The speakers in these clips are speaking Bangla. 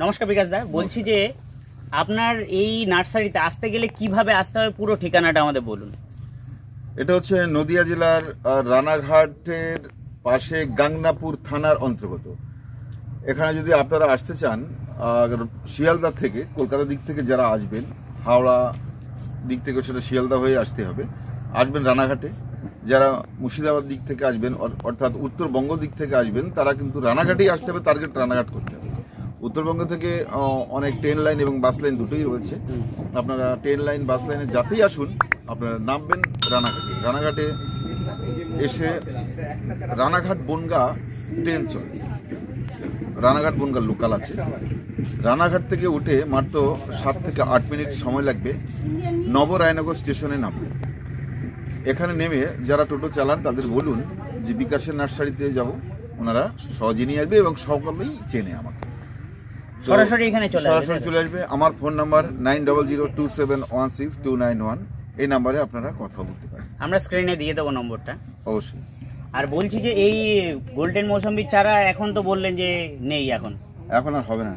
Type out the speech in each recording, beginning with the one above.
নমস্কার বিকাশ দা, বলছি যে আপনার এই নার্সারিতে আসতে গেলে কিভাবে আসতে হবে পুরো ঠিকানাটা আমাদের বলুন। এটা হচ্ছে নদিয়া জেলার রানাঘাটের পাশে গাংনাপুর থানার অন্তর্গত। এখানে যদি আপনারা আসতে চান শিয়ালদা থেকে, কলকাতা দিক থেকে যারা আসবেন, হাওড়া দিক থেকে সেটা শিয়ালদা হয়ে আসতে হবে, আসবেন রানাঘাটে। যারা মুর্শিদাবাদ দিক থেকে আসবেন অর্থাৎ উত্তরবঙ্গ দিক থেকে আসবেন তারা কিন্তু রানাঘাটেই আসতে হবে, টার্গেট রানাঘাট করতে হবে। উত্তরবঙ্গ থেকে অনেক ট্রেন লাইন এবং বাস লাইন দুটোই রয়েছে। আপনারা ট্রেন লাইন বাস লাইনে যাতেই আসুন, আপনারা নামবেন রানাঘাটে। রানাঘাটে এসে রানাঘাট বনগা ট্রেন চলে, রানাঘাট বনগা লোকাল আছে। রানাঘাট থেকে উঠে মাত্র 7 থেকে 8 মিনিট সময় লাগবে নবরায়নগর স্টেশনে নামবে। এখানে নেমে যারা টোটো চালান তাদের বলুন যে বিকাশের নার্সারিতে যাব, ওনারা সহজে নিয়ে আসবে এবং সকলেই চেনে আমাকে। সরাসরি এখানে চলে আসবে। আমার ফোন নাম্বার 9002716291, এই নাম্বারে আপনারা কথা বলতে পারেন। আমরা স্ক্রিনে দিয়ে দেবো নম্বরটা অবশ্যই। আর বলছি যে এই গোল্ডেন মৌসুমী চারা এখন তো বললেন যে নেই, এখন আর হবে না।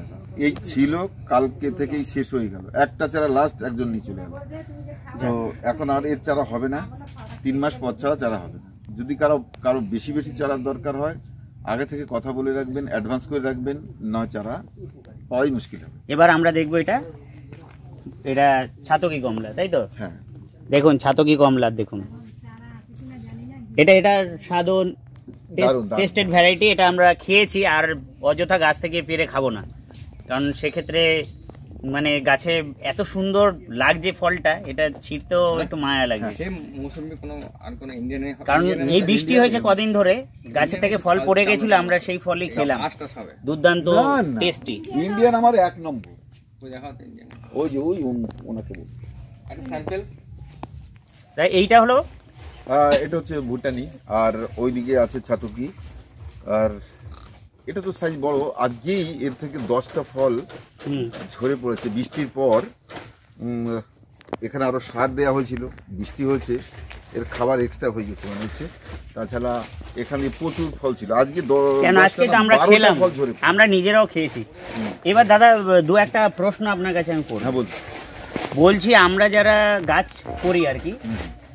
এই ছিল, কালকে থেকেই শেষ হয়ে গেল। একটা চারা লাস্ট একজন নিয়ে চলে গেল, তো এখন আর এর চারা হবে না। 3 মাস পর ছাড়া চারা হবে না। যদি কারো বেশি চারার দরকার হয় আগে থেকে কথা বলে রাখবেন, অ্যাডভান্স করে রাখবেন, নয় চারা পাওয়াই মুশকিল হবে। এবার আমরা দেখবো এটা ছাতকি কমলা, তাই তো? হ্যাঁ, দেখুন ছাতকি কমলা, দেখুন এটার স্বাদও টেস্টেড ভ্যারাইটি। এটা আমরা খেয়েছি, আর অযথা গাছ থেকে পেরে খাবো না, কারণ সেক্ষেত্রে মানে গাছে এত সুন্দর লাগছে ফলটা, এটা ছিঁড়তেও একটু মায়া লাগছে। কারণ এই বৃষ্টি হয়েছে কদিন ধরে, গাছে থেকে ফল পড়ে গেছিল, আমরা সেই ফলই খেলাম, দুর্দান্ত টেস্টি। ইন্ডিয়ান আমার 1 নম্বর। ওই যে ওনাকে বল স্যাম্পল। তাই এইটা হলো, এটা হচ্ছে ভুটানি, আর ওইদিকে আছে ছাতকি। আর এটা তো সাইজ বড়। আজকেই এর থেকে 10টা ফল ঝরে পড়েছে বৃষ্টির পর। এখানে আরো সার দেওয়া হয়েছিল, বৃষ্টি হয়েছে, এর খাবার এক্সট্রা হয়ে গেছে মনে হচ্ছে। তাছাড়া এখানে প্রচুর ফল ছিল। আজকে আমরা খেলাম, আমরা নিজেরাও খেয়েছি। এবার দাদা 2-1টা প্রশ্ন আপনার কাছে আমি করব। হ্যাঁ বলছি আমরা যারা গাছ করি আর কি,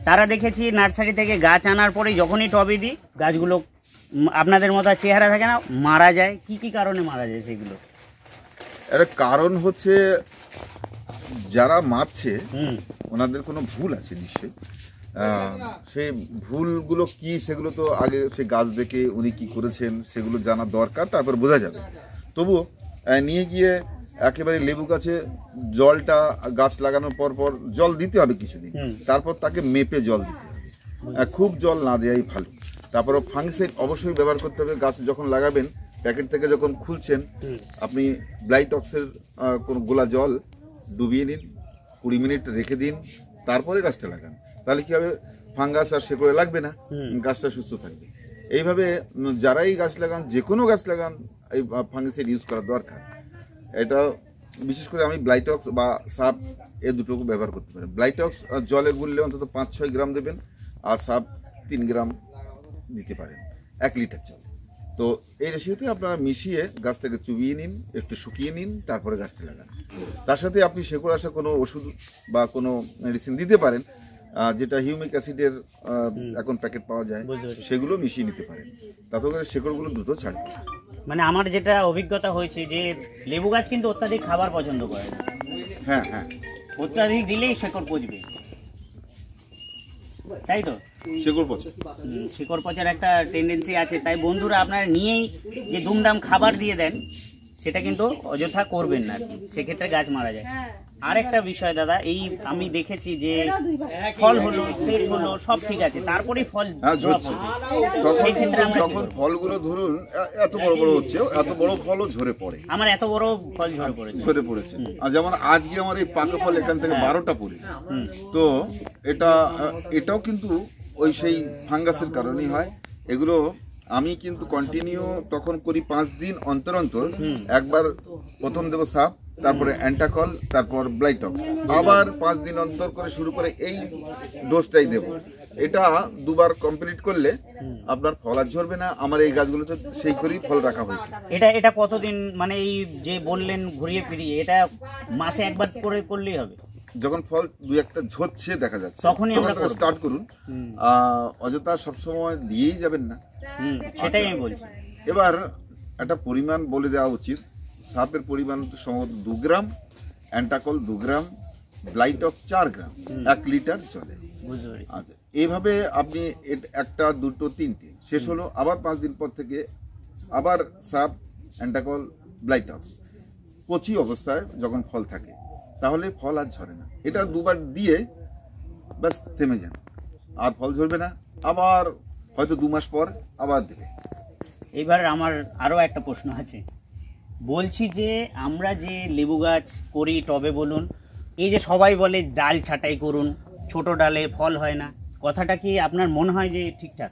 তারা দেখেছি নার্সারি থেকে গাছ আনার পরে যখনই টবে দিই গাছগুলো আপনাদের মতো চেহারা থাকে না, মারা যায়। কি কারণে মারা যায় সেগুলো? এর কারণ হচ্ছে যারা মারছে ওনাদের কোনো ভুল আছে নিশ্চয়ই। সেই ভুলগুলো কি সেগুলো তো আগে সে গাছ দেখে উনি কি করেছেন সেগুলো জানা দরকার, তারপর বোঝা যাবে। তবুও নিয়ে গিয়ে একেবারে লেবু গাছে জলটা গাছ লাগানোর পর জল দিতে হবে কিছুদিন, তারপর তাকে মেপে জল দিতে হবে। খুব জল না দেওয়াই ভালো। তারপরে ফাঙ্গিসাইড অবশ্যই ব্যবহার করতে হবে। গাছ যখন লাগাবেন, প্যাকেট থেকে যখন খুলছেন, আপনি ব্লাইটক্সের কোনো গোলা জল ডুবিয়ে নিন, 20 মিনিট রেখে দিন, তারপরে গাছটা লাগান। তাহলে কি হবে, ফাঙ্গাস আর শেকড়ে লাগবে না, গাছটা সুস্থ থাকবে। এইভাবে যারাই গাছ লাগান, যে কোনো গাছ লাগান, এই ফাঙ্গিসাইড ইউজ করা দরকার। এটা বিশেষ করে আমি ব্লাইটক্স বা সাপ এ দুটোকে ব্যবহার করতে পারেন। ব্লাইটক্স জলে গুললে অন্তত 5-6 গ্রাম দেবেন, আর সাপ 3 গ্রাম দিতে পারেন 1 লিটার জল। তো এই রেশিওতে আপনারা মিশিয়ে গাছটাকে চুবিয়ে নিন, একটু শুকিয়ে নিন, তারপরে গাছটা লাগান। তার সাথে আপনি শেকড় আসা কোনো ওষুধ বা কোনো মেডিসিন দিতে পারেন, যেটা হিউমিক অ্যাসিডের এখন প্যাকেট পাওয়া যায়, সেগুলো মিশিয়ে নিতে পারেন। তাতে করে শেকড়গুলো দ্রুত ছাড়বে। মানে আমার যেটা অভিজ্ঞতা হয়েছে যে লেবু গাছ কিন্তু অত্যাধিক খাবার পছন্দ করে না। হ্যাঁ, অত্যাধিক দিলেই শেকড় পচবে, তাই তো? শিকড় পচার একটা টেন্ডেন্সি আছে। তাই বন্ধুরা আপনারা নিয়েই যে দুমদাম খাবার দিয়ে দেন সেটা কিন্তু অযথা করবেন না, সেক্ষেত্রে গাছ মারা যায়। আরেকটা বিষয় দাদা, এই আমি দেখেছি যে ফল হলো, সেট হলো, সব ঠিক আছে, তারপরে ফল যখন ফলগুলো ধরুন এত বড় বড় হচ্ছে, এত বড় ফলও ঝরে পড়ে। আমার এত বড় ফল ঝরে পড়েছে। আর যেমন আজকে আমার এই পাকা ফল এখান থেকে 12টা পড়ে, তো এটাও কিন্তু ওই সেই ফাঙ্গাসের কারণেই হয়। এগুলো আমি কিন্তু কন্টিনিউ তখন করি 5 দিন অন্তর অন্তর একবার। প্রথম দেবো সাপ, তারপরে অ্যান্টাকল, তারপর ব্লাইটক্স, আবার 5 দিন অন্তর করে শুরু করে এই ডোজটাই দেব। এটা দুবার কমপ্লিট করলে আপনার ফল আর ঝরবে না। আমার এই গাছগুলোতে সেই করেই ফল রাখা হয়েছে। এটা কতদিন, মানে এই যে বললেন ঘুরিয়ে ফিরিয়ে, এটা মাসে একবার করে করলেই হবে? যখন ফল দুই একটা ঝরছে দেখা যাচ্ছে তখনই আমরা স্টার্ট করুন। অযথা সবসময় দিয়েই যাবেন না, সেটাই আমি বলছি। এবার একটা পরিমাণ বলে দেওয়া উচিত। সাপের পরিমাণ সম্ভবত 2 গ্রাম, অ্যান্টাকল 2 গ্রাম, ব্লাইটক 4 গ্রাম 1 লিটার জলে। আচ্ছা, এইভাবে আপনি একটা, দুটো, তিনটে শেষ হলো, আবার 5 দিন পর থেকে আবার সাপ, অ্যান্টাকল, ব্লাইটক কচি অবস্থায় যখন ফল থাকে, তাহলে ফল আর ঝরে না। এটা দুবার দিয়ে ব্যাস থেমে যান, আর ফল ঝরবে না। আবার হয়তো 2 মাস পর আবার দেবে। এবার আমার আরো একটা প্রশ্ন আছে। বলছি যে আমরা যে লেবু গাছ করি টবে বলুন, এই যে সবাই বলে ডাল ছাঁটাই করুন, ছোট ডালে ফল হয় না, কথাটা কি আপনার মনে হয় যে ঠিকঠাক?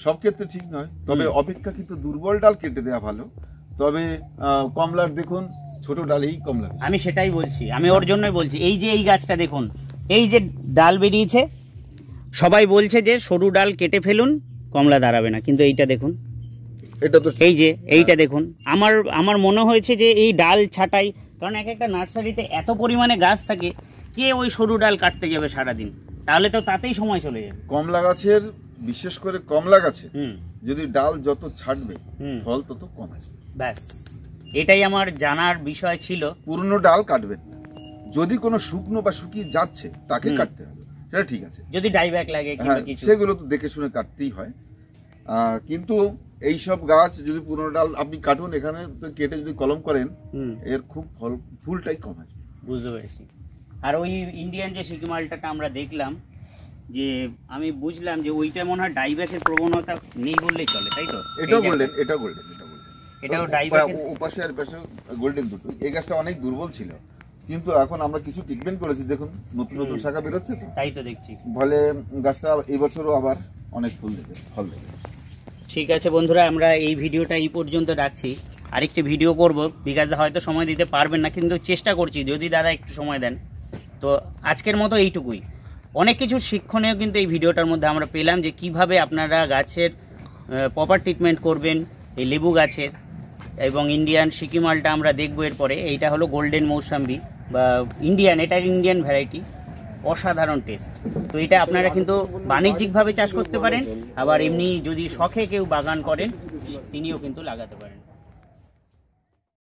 সব ক্ষেত্রে ঠিক নয়, তবে অপেক্ষাকৃত দুর্বল ডাল কেটে দেওয়া ভালো। তবে কমলার দেখুন ছোট ডালেই কমলা, আমি সেটাই বলছি, আমি ওর জন্যই বলছি। এই যে এই গাছটা দেখুন, এই যে ডাল বেরিয়েছে, সবাই বলছে যে সরু ডাল কেটে ফেলুন, কমলা দাঁড়াবে না, কিন্তু এইটা দেখুন, এটা তো এই যে এইটা দেখুন। আমার মনে হয়েছে যে এই ডাল ছাঁটাই, কারণ এক একটা নার্সারিতে এত পরিমাণে গাছ থাকে, কে ওই সরু ডাল কাটতে যাবে সারাদিন? তাহলে তো তাতেই সময় চলে যাবে। কমলা গাছের, বিশেষ করে কমলা গাছে যদি ডাল যত ছাড়বে ফল তত কম আসবে। ব্যাস, এটাই আমার জানার বিষয় ছিল। পুরনো ডাল কাটবেন, যদি কোনো শুকনো বা শুকিয়ে যাচ্ছে তাকে কাটতে হবে, সেটা ঠিক আছে। যদি ডাইব্যাক লাগে কিংবা কিছু, সেগুলো তো দেখে শুনে কাটতেই হয়। কিন্তু এই সব গাছ যদি পুরনো ডাল আপনি কাটুন, এখানে কেটে যদি কলম করেন, এর খুব ফুলটাই কম আসবে। বুঝতে পেরেছি। আর ওই ইন্ডিয়ান যে সিকিমালটা আমরা দেখলাম, যে আমি বুঝলাম যে ওইটা মনে হয় ডাইব্যাকের প্রবণতা নেই বললেই চলে, তাই তো? এটাও গোল্ডেন, এটাও ডাইব্যাক, ওপাশে আর পাশে গোল্ডেন দুটো। এই গাছটা অনেক দুর্বল ছিল, কিন্তু এখন আমরা কিছু ট্রিটমেন্ট করেছি, দেখুন নতুন নতুন শাখা বেরোচ্ছে তো, তাই তো দেখছি। ফলে গাছটা এই বছরও আবার অনেক ফুল দেবে, ফল দেবে। ঠিক আছে বন্ধুরা, আমরা এই ভিডিওটা এই পর্যন্ত রাখছি। আরেকটি ভিডিও করব, বিকাশ দা হয়তো সময় দিতে পারবেন না, কিন্তু চেষ্টা করছি যদি দাদা একটু সময় দেন। তো আজকের মতো এইটুকুই। অনেক কিছু শিক্ষণীয় কিন্তু এই ভিডিওটার মধ্যে আমরা পেলাম, যে কিভাবে আপনারা গাছের প্রপার ট্রিটমেন্ট করবেন এই লেবু গাছের। এবং ইন্ডিয়ান সিকিমালটা আমরা দেখবো এরপরে। এইটা হলো গোল্ডেন মৌসাম্বি বা ইন্ডিয়ান, এটা ইন্ডিয়ান ভ্যারাইটি, অসাধারণ টেস্ট। তো এটা আপনারা কিন্তু বাণিজ্যিকভাবে চাষ করতে পারেন, আবার এমনি যদি শখে কেউ বাগান করেন তিনিও কিন্তু লাগাতে পারেন।